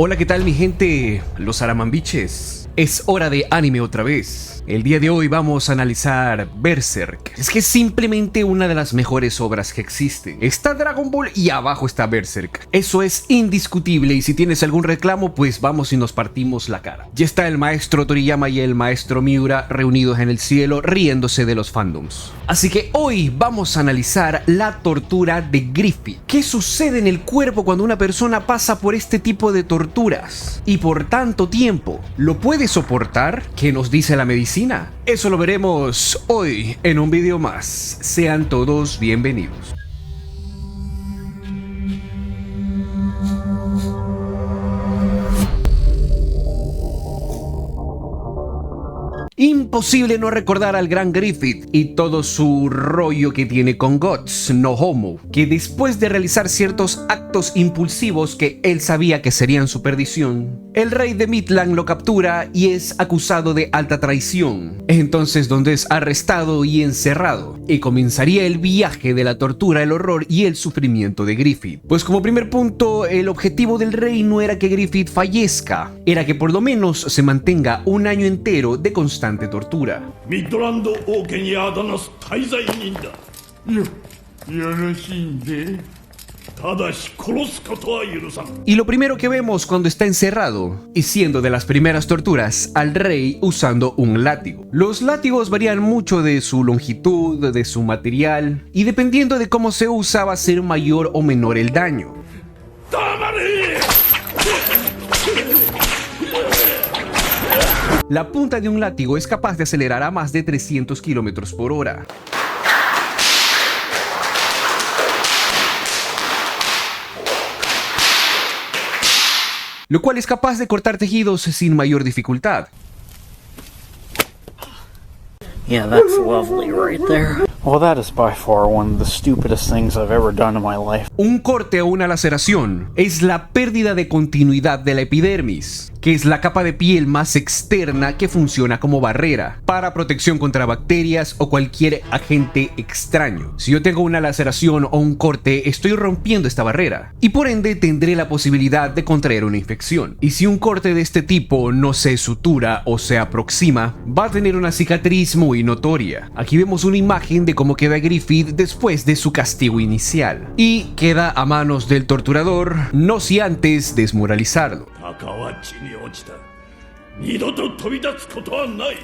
Hola, ¿qué tal mi gente? Los Aramambiches. Es hora de anime otra vez. El día de hoy vamos a analizar Berserk. Es que es simplemente una de las mejores obras que existen. Está Dragon Ball y abajo está Berserk. Eso es indiscutible y si tienes algún reclamo, pues vamos y nos partimos la cara. Ya está el maestro Toriyama y el maestro Miura reunidos en el cielo riéndose de los fandoms. Así que hoy vamos a analizar la tortura de Griffith. ¿Qué sucede en el cuerpo cuando una persona pasa por este tipo de torturas? Y por tanto tiempo, ¿lo puede soportar? ¿Qué nos dice la medicina? Eso lo veremos hoy en un video más. Sean todos bienvenidos. Imposible no recordar al gran Griffith y todo su rollo que tiene con Guts no Homo, que después de realizar ciertos actos impulsivos que él sabía que serían su perdición, el rey de Midland lo captura y es acusado de alta traición. Entonces donde es arrestado y encerrado, y comenzaría el viaje de la tortura, el horror y el sufrimiento de Griffith. Pues como primer punto, el objetivo del rey no era que Griffith fallezca, era que por lo menos se mantenga un año entero de constante tortura. Midland Okenにあだなす滞在人だ。よろしいんで。ただし殺すことは許さん。Y lo primero que vemos cuando está encerrado, y siendo de las primeras torturas, al rey usando un látigo. Los látigos varían mucho de su longitud, de su material, y dependiendo de cómo se usa va a ser mayor o menor el daño. La punta de un látigo es capaz de acelerar a más de 300 km por hora. Lo cual es capaz de cortar tejidos sin mayor dificultad. Yeah, that's lovely right there. Well, that is by far one of the stupidest things I've ever done in my life. Un corte o una laceración es la pérdida de continuidad de la epidermis, que es la capa de piel más externa que funciona como barrera para protección contra bacterias o cualquier agente extraño. Si yo tengo una laceración o un corte, estoy rompiendo esta barrera y por ende tendré la posibilidad de contraer una infección. Y si un corte de este tipo no se sutura o se aproxima, va a tener una cicatriz muy notoria. Aquí vemos una imagen de cómo queda Griffith después de su castigo inicial y queda a manos del torturador, no sin antes desmoralizarlo. 鷹は地に落ちた。二度と飛び立つことはない。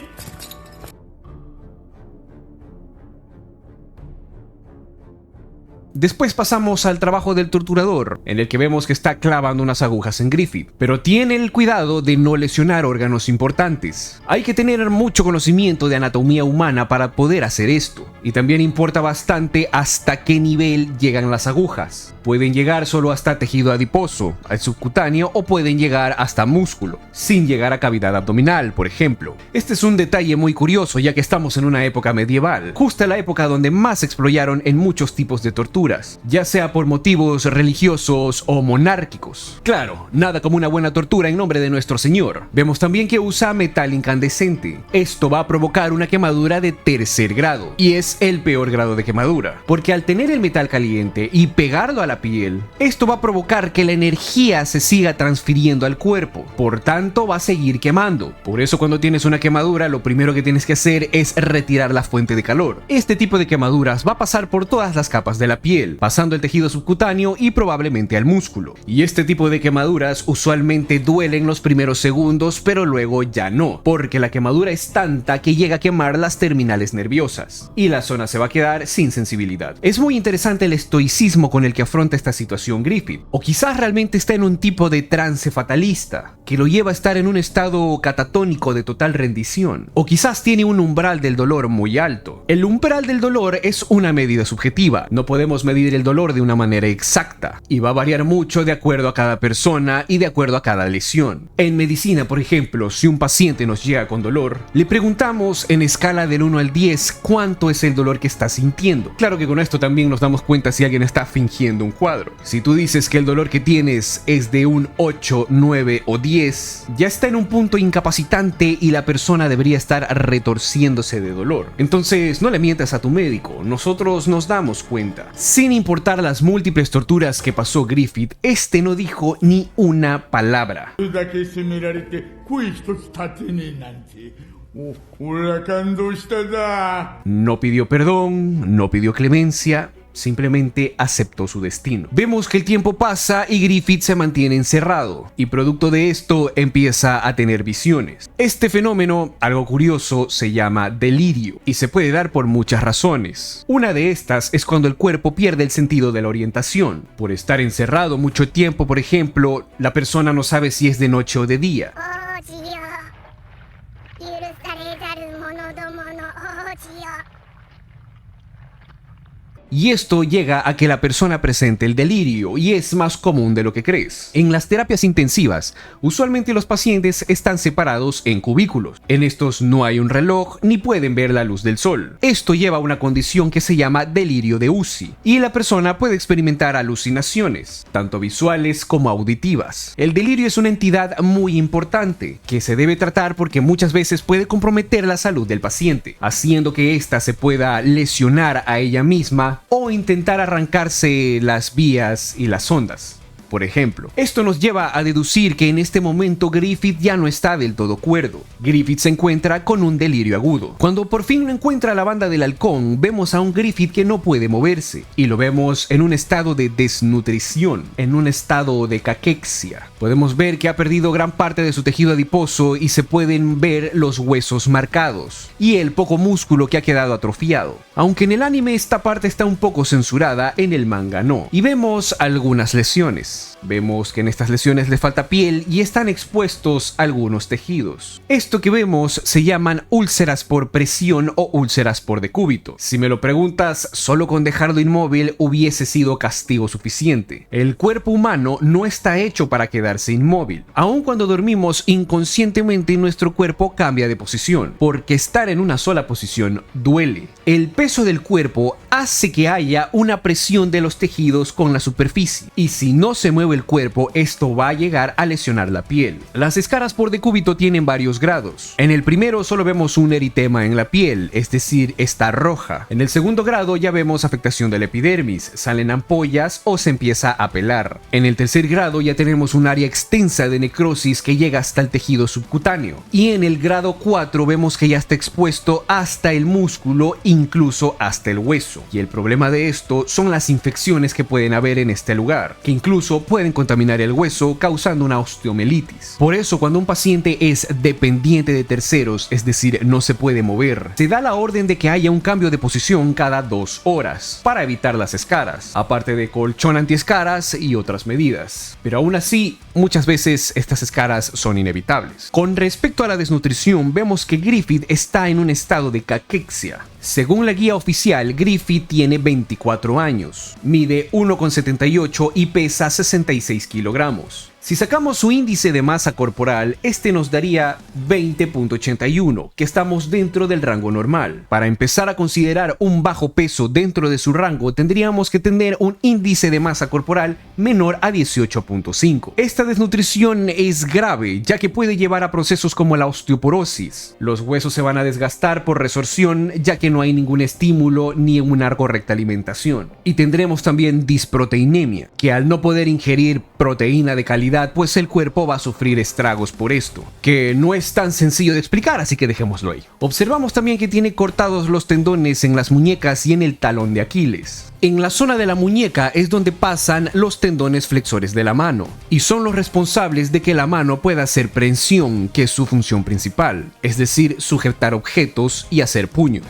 Después pasamos al trabajo del torturador, en el que vemos que está clavando unas agujas en Griffith, pero tiene el cuidado de no lesionar órganos importantes. Hay que tener mucho conocimiento de anatomía humana para poder hacer esto, y también importa bastante hasta qué nivel llegan las agujas. Pueden llegar solo hasta tejido adiposo, al subcutáneo, o pueden llegar hasta músculo, sin llegar a cavidad abdominal, por ejemplo. Este es un detalle muy curioso, ya que estamos en una época medieval, justo la época donde más se exploraron en muchos tipos de tortura, ya sea por motivos religiosos o monárquicos. Claro, nada como una buena tortura en nombre de nuestro Señor. Vemos también que usa metal incandescente. Esto va a provocar una quemadura de tercer grado, y es el peor grado de quemadura, porque al tener el metal caliente y pegarlo a la piel, esto va a provocar que la energía se siga transfiriendo al cuerpo, por tanto va a seguir quemando. Por eso cuando tienes una quemadura, lo primero que tienes que hacer es retirar la fuente de calor. Este tipo de quemaduras va a pasar por todas las capas de la piel, pasando el tejido subcutáneo y probablemente al músculo. Y este tipo de quemaduras usualmente duelen los primeros segundos, pero luego ya no, porque la quemadura es tanta que llega a quemar las terminales nerviosas y la zona se va a quedar sin sensibilidad. Es muy interesante el estoicismo con el que afronta esta situación Griffith, o quizás realmente está en un tipo de trance fatalista que lo lleva a estar en un estado catatónico de total rendición, o quizás tiene un umbral del dolor muy alto. El umbral del dolor es una medida subjetiva, no podemos medir el dolor de una manera exacta y va a variar mucho de acuerdo a cada persona y de acuerdo a cada lesión. En medicina, por ejemplo, si un paciente nos llega con dolor, le preguntamos en escala del 1 al 10 cuánto es el dolor que está sintiendo. Claro que con esto también nos damos cuenta si alguien está fingiendo un cuadro. Si tú dices que el dolor que tienes es de un 8, 9 o 10, ya está en un punto incapacitante y la persona debería estar retorciéndose de dolor. Entonces no le mientas a tu médico, nosotros nos damos cuenta. Sin importar las múltiples torturas que pasó Griffith, este no dijo ni una palabra. それだけ責められて声一つ立てねえなんて俺は感動しただ No pidió perdón, no pidió clemencia, simplemente aceptó su destino. Vemos que el tiempo pasa y Griffith se mantiene encerrado, y producto de esto empieza a tener visiones. Este fenómeno, algo curioso, se llama delirio, y se puede dar por muchas razones. Una de estas es cuando el cuerpo pierde el sentido de la orientación. Por estar encerrado mucho tiempo, por ejemplo, la persona no sabe si es de noche o de día. Y esto llega a que la persona presente el delirio, y es más común de lo que crees. En las terapias intensivas, usualmente los pacientes están separados en cubículos. En estos no hay un reloj ni pueden ver la luz del sol. Esto lleva a una condición que se llama delirio de UCI, y la persona puede experimentar alucinaciones, tanto visuales como auditivas. El delirio es una entidad muy importante, que se debe tratar porque muchas veces puede comprometer la salud del paciente, haciendo que ésta se pueda lesionar a ella misma o intentar arrancarse las vías y las ondas. Por ejemplo, esto nos lleva a deducir que en este momento Griffith ya no está del todo cuerdo. Griffith se encuentra con un delirio agudo. Cuando por fin lo encuentra la banda del halcón, vemos a un Griffith que no puede moverse, y lo vemos en un estado de desnutrición, en un estado de caquexia. Podemos ver que ha perdido gran parte de su tejido adiposo y se pueden ver los huesos marcados, y el poco músculo que ha quedado atrofiado. Aunque en el anime esta parte está un poco censurada, en el manga no. Y vemos algunas lesiones. Vemos que en estas lesiones le falta piel y están expuestos algunos tejidos. Esto que vemos se llaman úlceras por presión o úlceras por decúbito. Si me lo preguntas, solo con dejarlo inmóvil hubiese sido castigo suficiente. El cuerpo humano no está hecho para quedarse inmóvil. Aun cuando dormimos, inconscientemente nuestro cuerpo cambia de posición, porque estar en una sola posición duele. El peso del cuerpo hace que haya una presión de los tejidos con la superficie, y si no se mueve el cuerpo, esto va a llegar a lesionar la piel. Las escaras por decúbito tienen varios grados. En el primero solo vemos un eritema en la piel, es decir, está roja. En el segundo grado ya vemos afectación de la epidermis, salen ampollas o se empieza a pelar. En el tercer grado ya tenemos un área extensa de necrosis que llega hasta el tejido subcutáneo. Y en el grado 4 vemos que ya está expuesto hasta el músculo, incluso hasta el hueso. Y el problema de esto son las infecciones que pueden haber en este lugar, que incluso pueden contaminar el hueso causando una osteomelitis. Por eso cuando un paciente es dependiente de terceros, es decir, no se puede mover, se da la orden de que haya un cambio de posición cada 2 horas para evitar las escaras, aparte de colchón antiescaras y otras medidas. Pero aún así, muchas veces estas escaras son inevitables. Con respecto a la desnutrición, vemos que Griffith está en un estado de caquexia. Según la guía oficial, Griffith tiene 24 años, mide 1,78 y pesa 66 kilogramos. Si sacamos su índice de masa corporal, este nos daría 20.81, que estamos dentro del rango normal. Para empezar a considerar un bajo peso dentro de su rango, tendríamos que tener un índice de masa corporal menor a 18.5. Esta desnutrición es grave, ya que puede llevar a procesos como la osteoporosis. Los huesos se van a desgastar por resorción, ya que no hay ningún estímulo ni una correcta alimentación. Y tendremos también disproteinemia, que al no poder ingerir proteína de calidad, pues el cuerpo va a sufrir estragos por esto, que no es tan sencillo de explicar, así que dejémoslo ahí. Observamos también que tiene cortados los tendones en las muñecas y en el talón de Aquiles. En la zona de la muñeca es donde pasan los tendones flexores de la mano, y son los responsables de que la mano pueda hacer prensión, que es su función principal, es decir, sujetar objetos y hacer puño.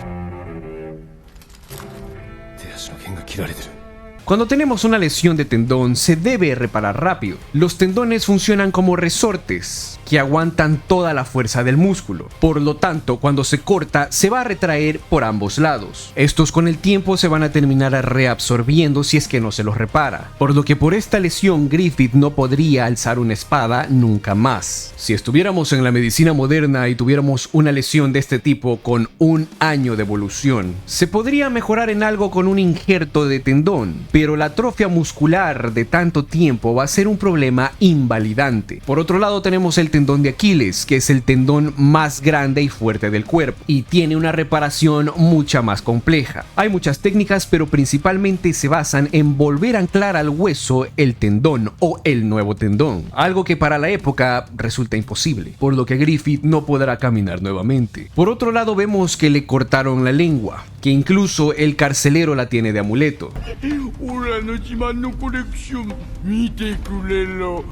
Cuando tenemos una lesión de tendón, se debe reparar rápido. Los tendones funcionan como resortes que aguantan toda la fuerza del músculo. Por lo tanto, cuando se corta, se va a retraer por ambos lados. Estos con el tiempo se van a terminar reabsorbiendo si es que no se los repara. Por lo que por esta lesión, Griffith no podría alzar una espada nunca más. Si estuviéramos en la medicina moderna y tuviéramos una lesión de este tipo con 1 año de evolución, se podría mejorar en algo con un injerto de tendón, pero la atrofia muscular de tanto tiempo va a ser un problema invalidante. Por otro lado tenemos el tendón de Aquiles, que es el tendón más grande y fuerte del cuerpo y tiene una reparación mucha más compleja. Hay muchas técnicas, pero principalmente se basan en volver a anclar al hueso el tendón o el nuevo tendón, algo que para la época resulta imposible, por lo que Griffith no podrá caminar nuevamente. Por otro lado vemos que le cortaron la lengua, que incluso el carcelero la tiene de amuleto,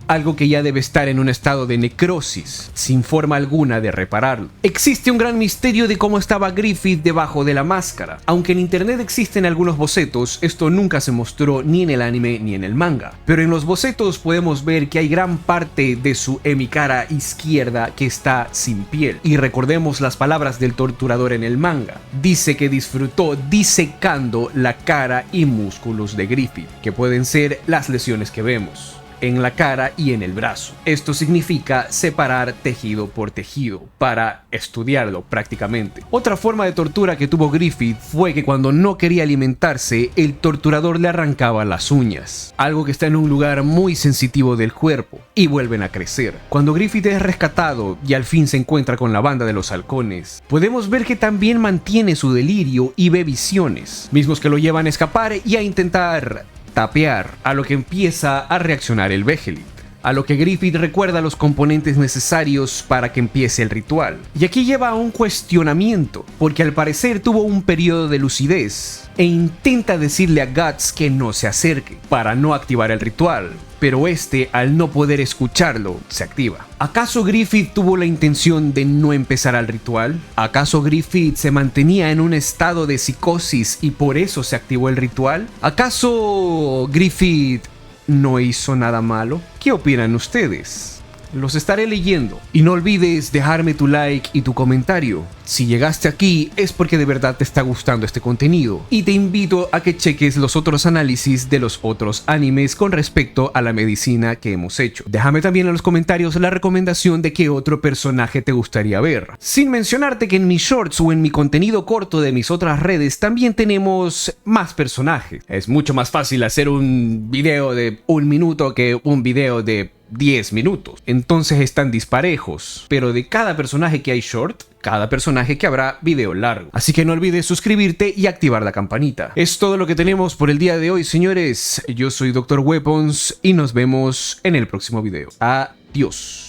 algo que ya debe estar en un estado de necrosis, sin forma alguna de repararlo. Existe un gran misterio de cómo estaba Griffith debajo de la máscara. Aunque en internet existen algunos bocetos, esto nunca se mostró ni en el anime ni en el manga, pero en los bocetos podemos ver que hay gran parte de su hemicara izquierda que está sin piel. Y recordemos las palabras del torturador en el manga: dice que disfrutó disecando la cara y músculos de Griffith, que pueden ser las lesiones que vemos en la cara y en el brazo. Esto significa separar tejido por tejido para estudiarlo prácticamente. Otra forma de tortura que tuvo Griffith fue que cuando no quería alimentarse, el torturador le arrancaba las uñas, algo que está en un lugar muy sensitivo del cuerpo, y vuelven a crecer. Cuando Griffith es rescatado y al fin se encuentra con la banda de los halcones, podemos ver que también mantiene su delirio y ve visiones, mismos que lo llevan a escapar y a intentar tapear, a lo que empieza a reaccionar el Vegelit, a lo que Griffith recuerda los componentes necesarios para que empiece el ritual. Y aquí lleva a un cuestionamiento, porque al parecer tuvo un periodo de lucidez e intenta decirle a Guts que no se acerque para no activar el ritual, pero este, al no poder escucharlo, se activa. ¿Acaso Griffith tuvo la intención de no empezar al ritual? ¿Acaso Griffith se mantenía en un estado de psicosis y por eso se activó el ritual? ¿Acaso Griffith no hizo nada malo? ¿Qué opinan ustedes? Los estaré leyendo. Y no olvides dejarme tu like y tu comentario. Si llegaste aquí es porque de verdad te está gustando este contenido. Y te invito a que cheques los otros análisis de los otros animes con respecto a la medicina que hemos hecho. Déjame también en los comentarios la recomendación de qué otro personaje te gustaría ver. Sin mencionarte que en mis shorts o en mi contenido corto de mis otras redes también tenemos más personajes. Es mucho más fácil hacer un video de 1 minuto que un video de 10 minutos. Entonces están disparejos, pero de cada personaje que hay short, cada personaje que habrá video largo. Así que no olvides suscribirte y activar la campanita. Es todo lo que tenemos por el día de hoy, señores. Yo soy Dr. Weapons y nos vemos en el próximo video. Adiós.